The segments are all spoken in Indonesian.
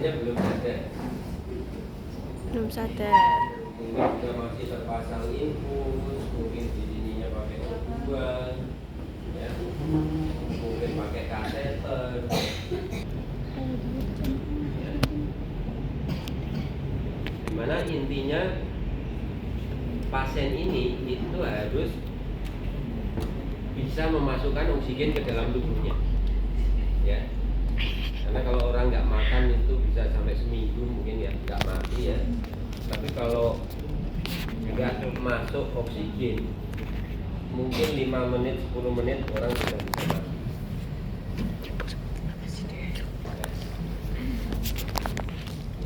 pasien belum sadar. Belum sadar. Mungkin juga masih terpasang infus, mungkin di sininya pakai tubuhan, ya, mungkin pakai kateter. Ya. Dimana intinya pasien ini itu harus bisa memasukkan oksigen ke dalam tubuhnya, ya. Karena kalau orang nggak makan itu bisa sampai seminggu mungkin ya nggak mati ya. Tapi kalau nggak masuk oksigen, mungkin 5 menit, 10 menit orang sudah bisa mati.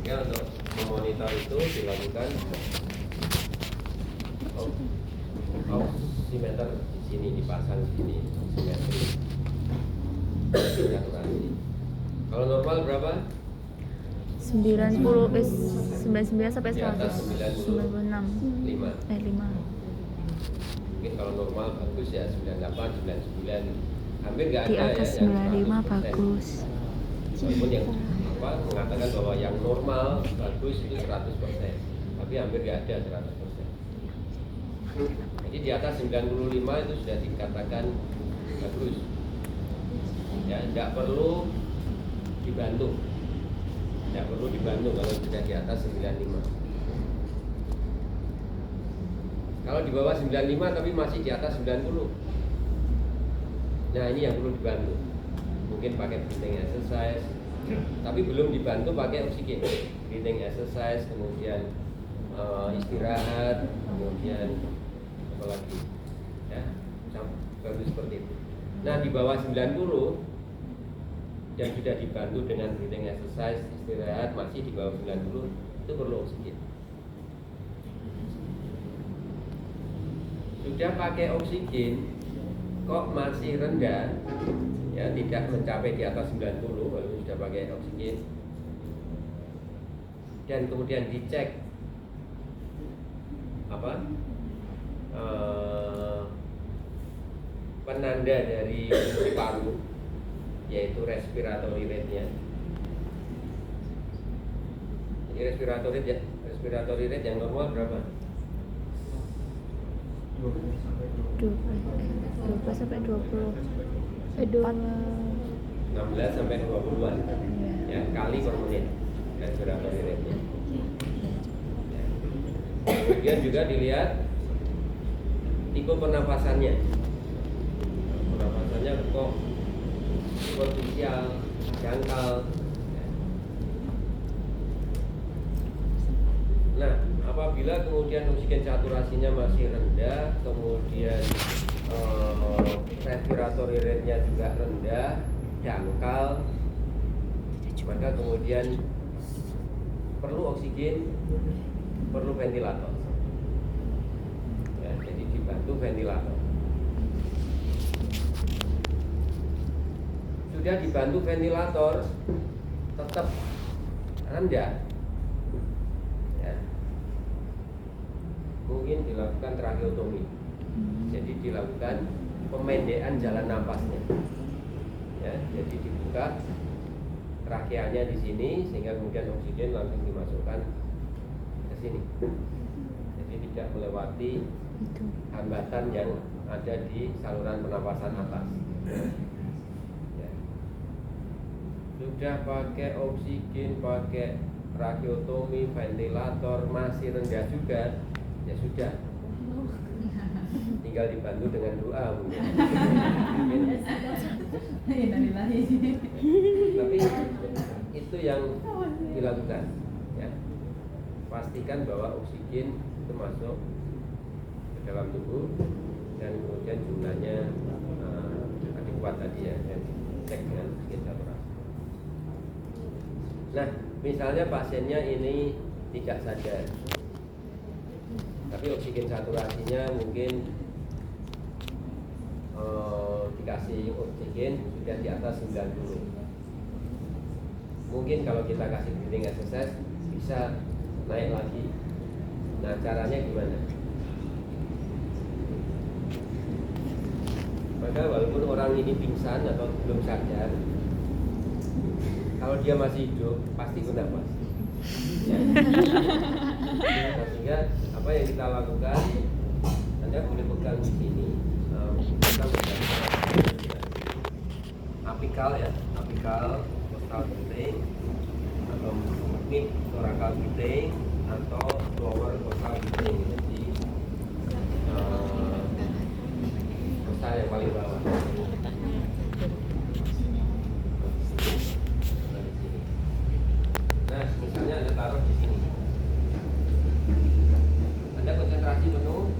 Ya, untuk memonitor itu dilakukan oximeter di sini, dipasang di sini oximetri. Kalau normal berapa? 99 sampai Di atas 196. 5. 5. Mungkin kalau normal bagus ya 98, 99. Hampir nggak Di ada atas ya yang 95 100%. bagus. Walaupun yang mengatakan bahwa yang normal bagus itu 100%, tapi hampir nggak ada 100%. Jadi di atas 95 itu sudah dikatakan bagus. Ya, tidak perlu dibantu. Tidak perlu dibantu kalau sudah di atas 95. Kalau di bawah 95 tapi masih di atas 90. Nah, ini yang perlu dibantu. Mungkin pakai breathing exercise, tapi belum dibantu pakai oksigen. Breathing exercise, kemudian istirahat, kemudian apa lagi? Ya, baru seperti itu. Nah, di bawah 90 dan sudah dibantu dengan breathing exercise, istirahat, masih di bawah 90, itu perlu oksigen. Sudah pakai oksigen kok masih rendah, ya, tidak mencapai di atas 90 walaupun sudah pakai oksigen, dan kemudian dicek apa penanda dari fungsi paru, yaitu respiratory rate-nya. Jadi respiratory rate yang normal berapa? 12 sampai 20. 16 sampai 20-an ya, kali per menit respiratory rate-nya. Ya. Kemudian juga dilihat tipe pernapasannya. Pernapasannya kok superficial, dangkal. Nah, apabila kemudian oksigen saturasinya masih rendah, kemudian respiratory rate-nya juga rendah, dangkal, maka kemudian perlu oksigen, perlu ventilator. Ya, jadi dibantu ventilator. Sudah dibantu ventilator, tetap rendah. Ya. Mungkin dilakukan tracheotomi. Jadi dilakukan pemendekan jalan napasnya. Ya, jadi dibuka trakeanya di sini sehingga kemudian oksigen langsung dimasukkan ke sini. Jadi tidak melewati hambatan yang ada di saluran pernapasan atas. Ya. Sudah pakai oksigen, pakai tracheotomi, ventilator, masih rendah juga, ya sudah. Tinggal dibantu dengan doa mungkin. Tapi itu yang dilakukan, ya. Pastikan bahwa oksigen itu masuk ke dalam tubuh dan kemudian jumlahnya adekuat tadi ya, dan cek dengan oksigen saturasi. Nah, misalnya pasiennya ini tidak sadar, tapi oksigen saturasinya mungkin dikasih oksigen sudah di atas 90. Mungkin kalau kita kasih breathing exercise bisa naik lagi. Nah, caranya gimana? Maka walaupun orang ini pingsan atau belum sadar, Kalau dia masih hidup pasti kena Mas. Ya. Nah, sehingga apa yang kita lakukan, Anda boleh pegang di sini, kita pegang apikal ya, apikal costal breathing, atau mid thoracal breathing, atau lower costal breathing. Jadi costal yang paling bawah. Nah, misalnya Anda taruh di sini. Anda konsentrasi penuh,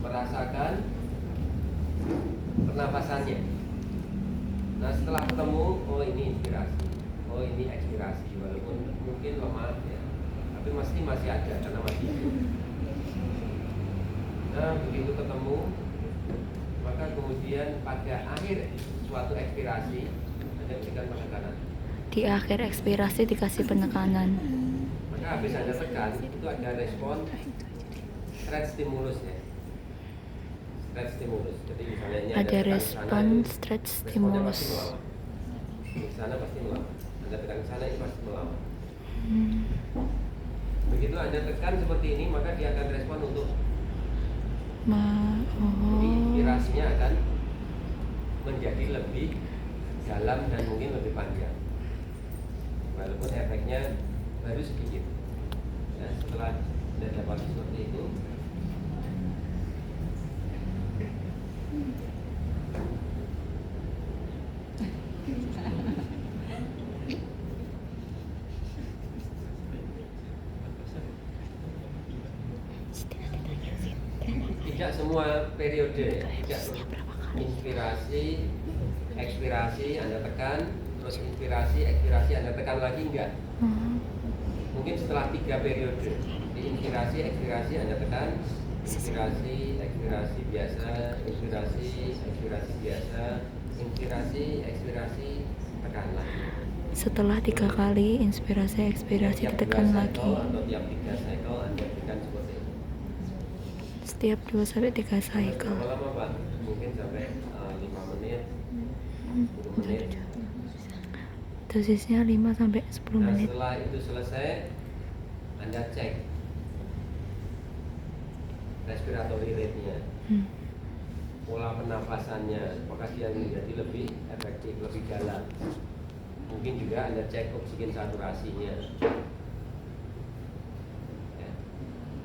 merasakan pernapasannya. Nah, setelah ketemu, oh ini inspirasi, oh ini ekspirasi, walaupun mungkin lemah ya, tapi masih ada karena masih hidup. Nah, begitu ketemu, maka kemudian pada akhir suatu ekspirasi, Anda berikan penekanan. Di akhir ekspirasi dikasih penekanan. Maka habis Anda tekan, itu ada respon stretch stimulus ya. Stretch stimulus. Jadi misalnya ini Ada tekan respon ke sana, stretch responnya stimulus. pasti melawan. Di sana pasti melawan. Anda tekan ke sana, ini pasti melawan. Begitu Anda tekan seperti ini, maka dia akan respon untuk jadi inspirasinya akan menjadi lebih dalam dan mungkin lebih panjang. Walaupun efeknya baru sedikit. Ya, setelah Anda dapat seperti itu, tidak semua periode, tidak inspirasi, ekspirasi Anda tekan, terus inspirasi, ekspirasi Anda tekan lagi, enggak. Mungkin setelah 3 periode, di inspirasi, ekspirasi Anda tekan, inspirasi, ekspirasi biasa, inspirasi, ekspirasi biasa, inspirasi, ekspirasi, tekan lagi. Setelah 3 kali inspirasi ekspirasi Tiap ditekan 2 lagi. cycle atau tiap 3 cycle Anda berikan seperti itu. Setiap 2-3 cycle. Berapa lama Pak? Mungkin sampai 5 menit, 10 menit. Dosisnya 5-10 Nah, menit. setelah itu selesai, Anda cek respiratory rate-nya, pola pernafasannya, apakah dia menjadi lebih efektif, lebih dalam. Mungkin juga Anda cek oksigen saturasinya. Ya,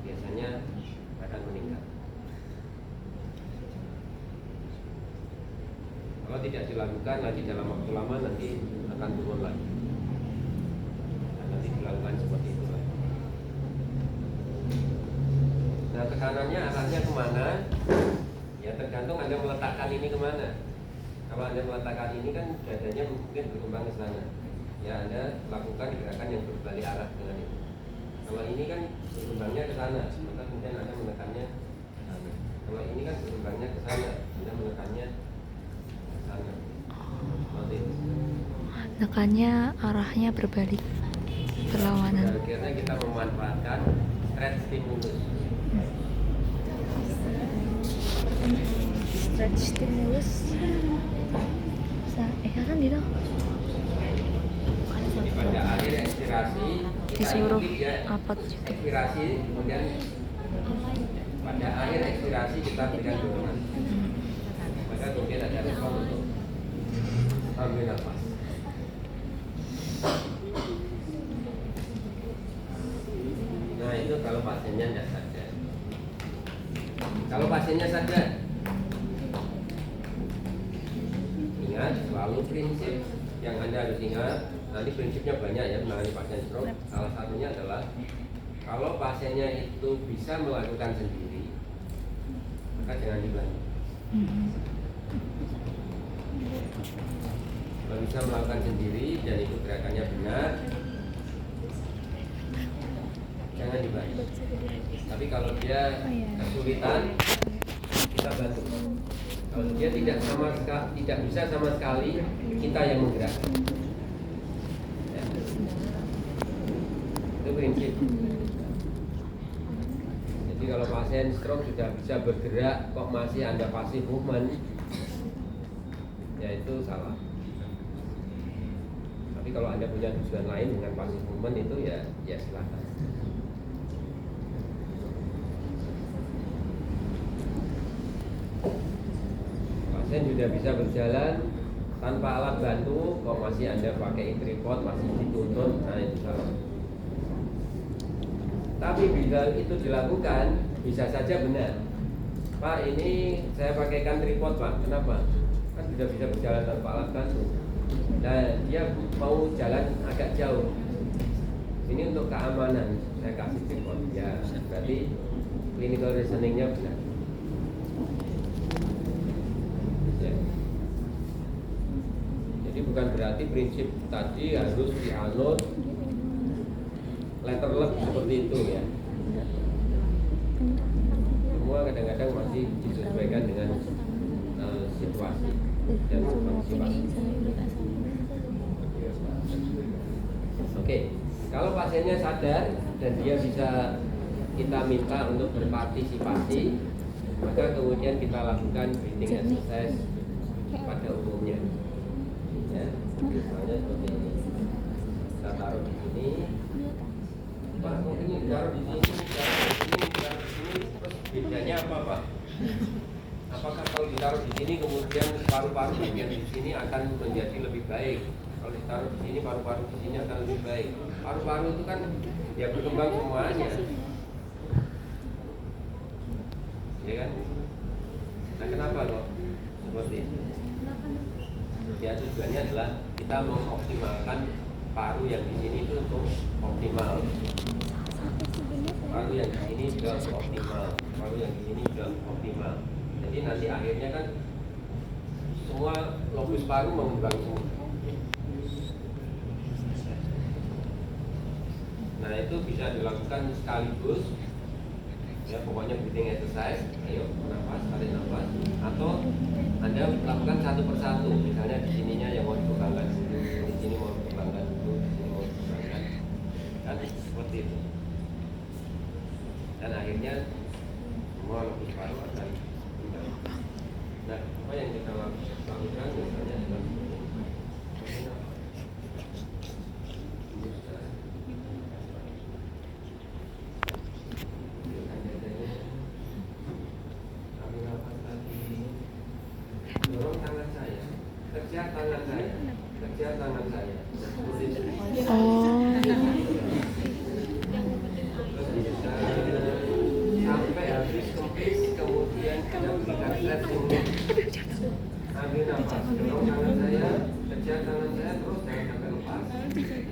biasanya akan meningkat. Kalau tidak dilakukan lagi dalam waktu lama, nanti akan turun lagi. Dan nanti dilakukan seperti itu lagi. Nah, tekanannya arahnya kemana? Ya tergantung Anda meletakkan ini kemana. Kalau Anda meletakkan ini kan dadanya mungkin berkembang ke sana. Ya Anda lakukan gerakan yang berbalik arah dengan itu. Kalau ini kan berkembangnya ke sana, maka kemudian Anda menekannya ke sana. Kalau ini kan berkembangnya ke sana, Anda menekannya ke sana. Nanti. Nekannya arahnya berbalik, berlawanan. Akhirnya kita memanfaatkan stretch stimulus. Stretch stimulus. Kan gitu. Jadi pada akhir ekspirasi kita Disuruh ikuti ya, apa? ekspirasi, kemudian pada akhir ekspirasi kita berikan dorongan. Maka kemudian ada respon untuk ambil nafas. Nah itu kalau pasiennya tidak sadar. Kalau pasiennya sadar, ingat selalu prinsip yang Anda harus ingat. Nanti prinsipnya banyak ya menangani pasien stroke. Salah satunya adalah kalau pasiennya itu bisa melakukan sendiri, maka jangan dibantu. Kalau bisa melakukan sendiri dan itu gerakannya benar, jangan dibantu. Tapi kalau dia kesulitan, kita bantu. Kalau dia tidak bisa sama sekali, kita yang menggerakkan. Ya. Itu prinsip. Jadi kalau pasien stroke sudah bisa bergerak, kok masih Anda pasif movement, ya itu salah. Tapi kalau Anda punya tujuan lain dengan passive movement itu ya silakan. Pasien sudah bisa berjalan tanpa alat bantu, kok masih Anda pakai tripod, masih dituntun, nah itu salah. Tapi bila itu dilakukan, bisa saja benar. Pak, ini saya pakaikan tripod, Pak. Kenapa? Kan sudah bisa berjalan tanpa alat bantu. Nah, dia mau jalan agak jauh. Ini untuk keamanan, saya kasih tripod. Ya, berarti clinical reasoningnya benar. Ya. Jadi bukan berarti prinsip tadi harus dianut letterless seperti itu ya. Semua kadang-kadang masih disesuaikan dengan situasi dan partisipasi. Oke, kalau pasiennya sadar dan dia bisa kita minta untuk berpartisipasi, maka kemudian kita lakukan breathing exercise pada umumnya. Ya, misalnya seperti ini. Kita taruh di sini. Pak, ini taruh di sini, taruh di sini, taruh di sini. Terus bedanya apa, Pak? Apakah kalau ditaruh di sini kemudian paru-paru bagian di sini akan menjadi lebih baik? Kalau ditaruh di sini paru-paru di sini akan lebih baik. Paru-paru itu kan ya berkembang semuanya, ya kan? Nah, kenapa kok seperti itu? Ya tujuannya adalah kita mengoptimalkan paru yang di sini itu untuk optimal. Paru yang di sini juga optimal, paru yang di sini juga optimal. Jadi nanti akhirnya kan semua lobus paru mengembang semua. Nah itu bisa dilakukan sekaligus. Ya pokoknya breathing exercise. Ayo nafas, tarik nafas. Atau Anda lakukan satu persatu. Misalnya di sininya yang mau dikembangkan dulu, di sini mau dikembangkan dulu, di sini mau dikembangkan. Dan seperti itu. Dan akhirnya semua lobus paru akan kembang. Nah, apa yang kita lakukan misalnya adalah dorong tangan saya, kerja tangan saya, kerja tangan saya. Sampai habis kempis, kemudian kita berikan stretching. Ambil nafas, dorong tangan saya, kerja tangan saya, terus jangan sampai lepas.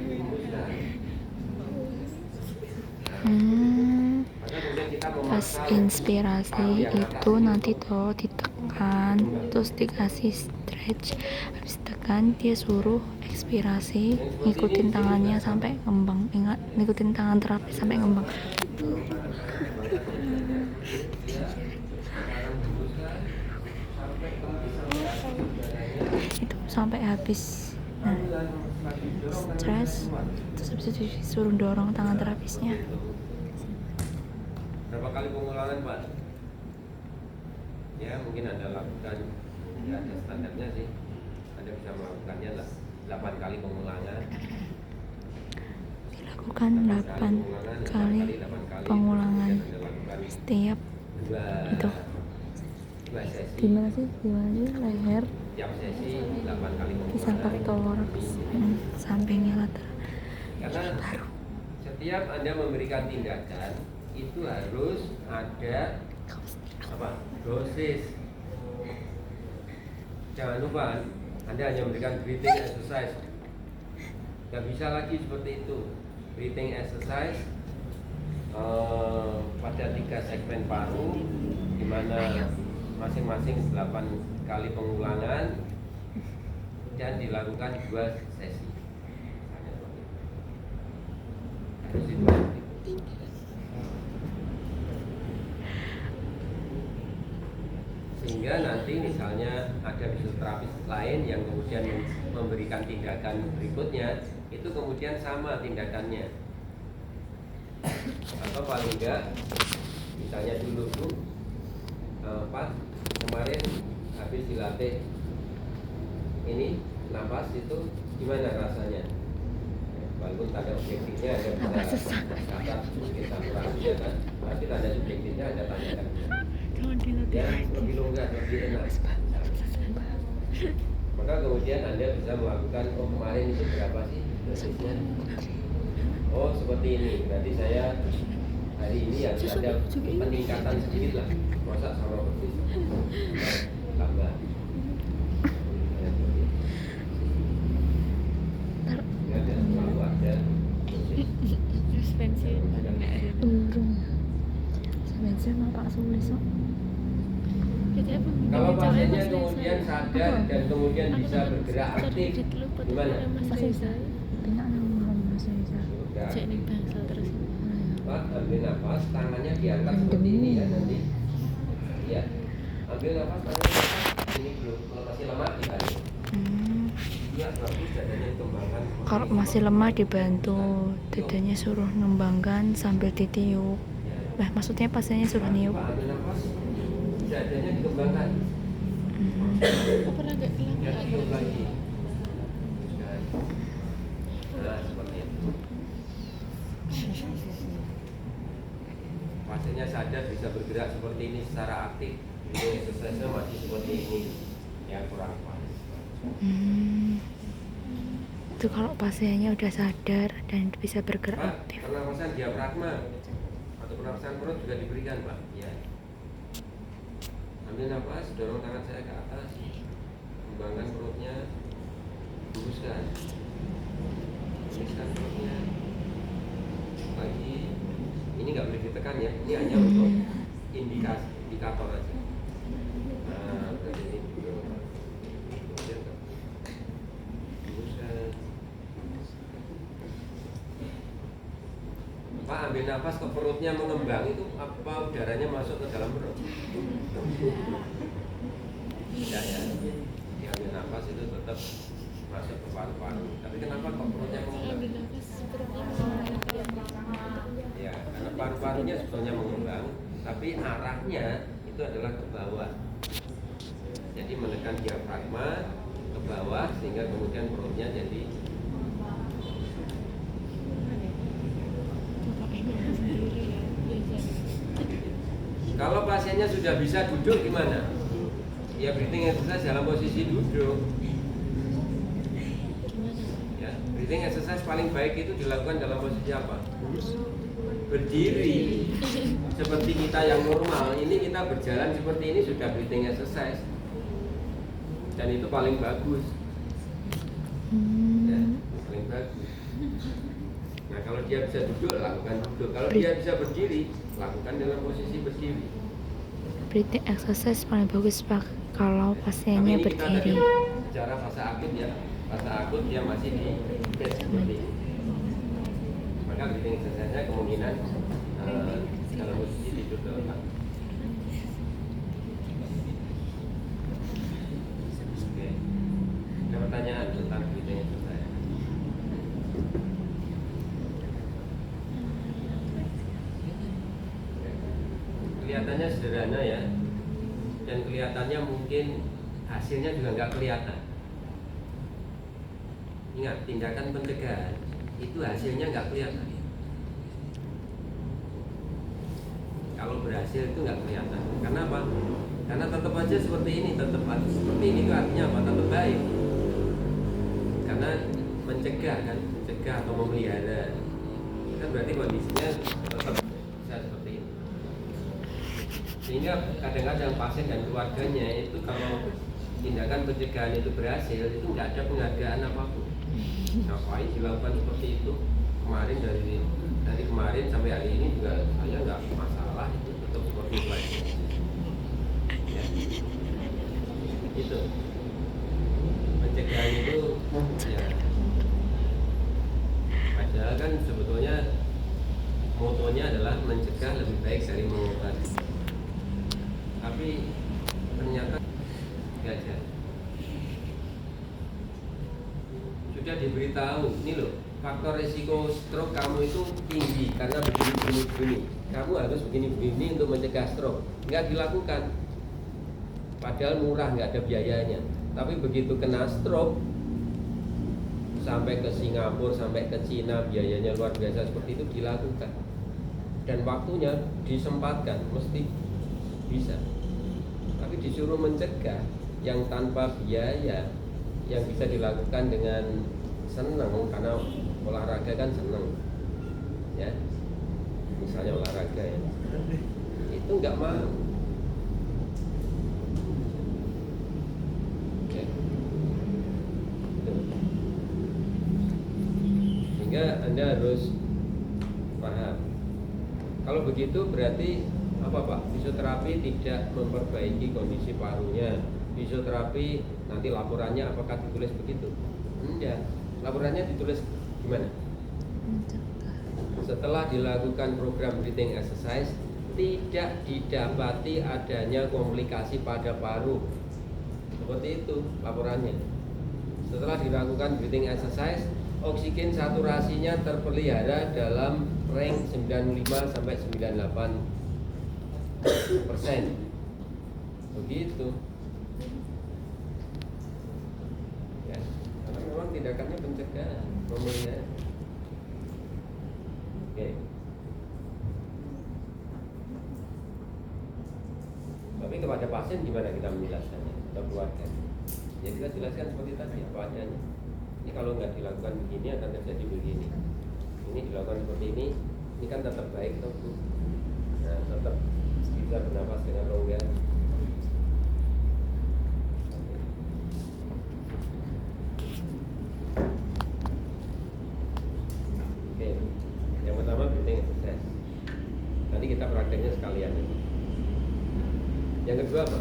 Hembuskan. Pas inspirasi itu nanti tuh ditekan, terus dikasih stretch, habis tekan dia suruh ekspirasi, ngikutin tangannya sampai ngembang, ingat ngikutin tangan terapis sampai ngembang. Itu sampai habis. Nah, stres, terus habis itu disuruh dorong tangan terapisnya. Berapa kali pengulangan, Pak? Ya mungkin Anda lakukan, ya ada standarnya sih. Anda bisa melakukannya 8 kali pengulangan. Dilakukan 8 kali pengulangan setiap itu. Dua sesi. Gimana sih leher, Tiap sesi 8 kali kisah pengulangan. faktor sampingnya lateral. Karena setiap Anda memberikan tindakan itu harus ada apa? Dosis. Jangan lupa Anda hanya memberikan breathing exercise. Gak bisa lagi seperti itu. Breathing exercise pada 3 segmen paru, di mana masing-masing 8 kali pengulangan dan dilakukan 2 sesi. Harus itu. Sehingga nanti misalnya ada fisioterapis lain yang kemudian memberikan tindakan berikutnya, itu kemudian sama tindakannya. Atau paling enggak, misalnya dulu Pak kemarin habis dilatih ini nafas itu gimana rasanya? walaupun tanda objektifnya ada Tambah susah. kata sedikit saturasinya kan, tapi tanda subjektifnya ada tanyakan Jangan dilatih ya lagi. lebih longgar, lebih enak. Maka kemudian Anda bisa melakukan, oh kemarin itu berapa sih dosisnya? Oh seperti ini, berarti saya hari ini harus ada peningkatan sedikit lah, masa sama persis tambah. Ya, dan selalu ada dosis. Terus pensiun pada nggak ada. Urung. Pensiun mau Pak Sulis kok. Kalau pasiennya kemudian sadar dan kemudian bisa bergerak aktif, gimana? Masih bisa. Tengok nama masih bisa. Sudah. Cek nih bangsa terus. Pak, ambil nafas, tangannya diangkat seperti ini ya nanti. Ya, ambil nafas, tangannya diangkat. Ini belum, kalau masih lemah dibalik. Iya, bagus dadanya dikembangkan. Kalau masih lemah dibantu, dadanya suruh ngembangkan sambil ditiup. Nah, maksudnya pasiennya suruh niup. Pak, ambil nafas, dadanya dikembangkan. Pernah nggak Ya, tiup lagi. Nah, seperti itu. Pasiennya sadar bisa bergerak seperti ini secara aktif. Ini exercise-nya masih seperti ini, ya kurang pas. Itu kalau pasiennya udah sadar dan bisa bergerak Pak, aktif. pernapasan diafragma atau pernapasan perut juga diberikan, Pak. Ya. Ambil nafas, dorong tangan saya ke atas, kembangkan perutnya, luruskan, tuliskan perutnya. Lagi, ini nggak boleh ditekan ya, ini hanya untuk indikator aja. Nah, berarti ini kemudian luruskan. Pak, ambil nafas ke perutnya mengembang itu apa udaranya masuk ke dalam perut? Tidak ya. Diambil nafas itu tetap masuk ke paru-paru. Tapi kenapa kok perutnya mengembang? Ya, karena paru-parunya sebetulnya mengembang, tapi arahnya itu adalah ke bawah. Jadi menekan diafragma ke bawah sehingga kemudian perutnya jadi kalau pasiennya sudah bisa duduk gimana? Ya breathing exercise dalam posisi duduk. Ya, breathing exercise paling baik itu dilakukan dalam posisi apa? Berdiri. Seperti kita yang normal, ini kita berjalan seperti ini sudah breathing exercise. Dan itu paling bagus. Ya, paling bagus. Nah, kalau dia bisa duduk, lakukan duduk. Kalau dia bisa berdiri, lakukan dalam posisi berdiri. Breathing exercise paling bagus Pak kalau pasiennya Tapi ini kita berdiri. tadi bicara fase akut ya. Fase akut dia masih di bed seperti ini. Maka breathing exercise-nya kemungkinan dalam posisi tidur dalam. Oke. Ada pertanyaan tentang breathing exercise? Kelihatannya sederhana ya, dan kelihatannya mungkin hasilnya juga nggak kelihatan. Ingat, tindakan pencegahan itu hasilnya nggak kelihatan. Kalau berhasil itu nggak kelihatan. Karena apa? Karena tetap aja seperti ini, tetap seperti ini itu artinya apa? Tetap baik. Karena mencegah kan, mencegah atau memelihara. Kan berarti kondisinya tetap bisa seperti ini. Sehingga kadang-kadang pasien dan keluarganya itu kalau tindakan pencegahan itu berhasil, itu nggak ada penghargaan apapun. Ngapain dilakukan seperti itu? Kemarin dari kemarin sampai hari ini juga saya nggak masalah, itu tetap seperti itu lagi. Ya. Itu pencegahan itu ya. Padahal kan sebetulnya motonya adalah mencegah lebih baik dari mengobati. Tapi ternyata nggak jadi. Sudah diberitahu, ini loh, faktor risiko stroke kamu itu tinggi karena begini. Kamu harus begini untuk mencegah stroke. Nggak dilakukan. Padahal murah, nggak ada biayanya. Tapi begitu kena stroke, sampai ke Singapura, sampai ke Cina, biayanya luar biasa seperti itu dilakukan. Dan waktunya disempatkan, mesti bisa. Tapi disuruh mencegah yang tanpa biaya, yang bisa dilakukan dengan senang, karena olahraga kan senang, ya. Misalnya olahraga ya, itu nggak mau. Ya. Sehingga Anda harus paham. Kalau begitu berarti apa Pak? Fisioterapi tidak memperbaiki kondisi parunya. Fisioterapi nanti laporannya apakah ditulis begitu? Enggak. Laporannya ditulis gimana? Setelah dilakukan program breathing exercise, tidak didapati adanya komplikasi pada paru. Seperti itu laporannya. Setelah dilakukan breathing exercise, oksigen saturasinya terpelihara dalam range 95 sampai 98%. Begitu. Ya, karena memang tindakannya pencegahan, pemulihan. Oke. Tapi kepada pasien gimana kita menjelaskannya atau keluarga? Ya kita jelaskan seperti tadi apa adanya. Ini kalau nggak dilakukan begini akan terjadi begini. Ini dilakukan seperti ini kan tetap baik toh Bu. Nah, tetap bisa bernapas dengan longgar. Oke. Yang pertama breathing exercise. Nanti kita prakteknya sekalian. Yang kedua apa?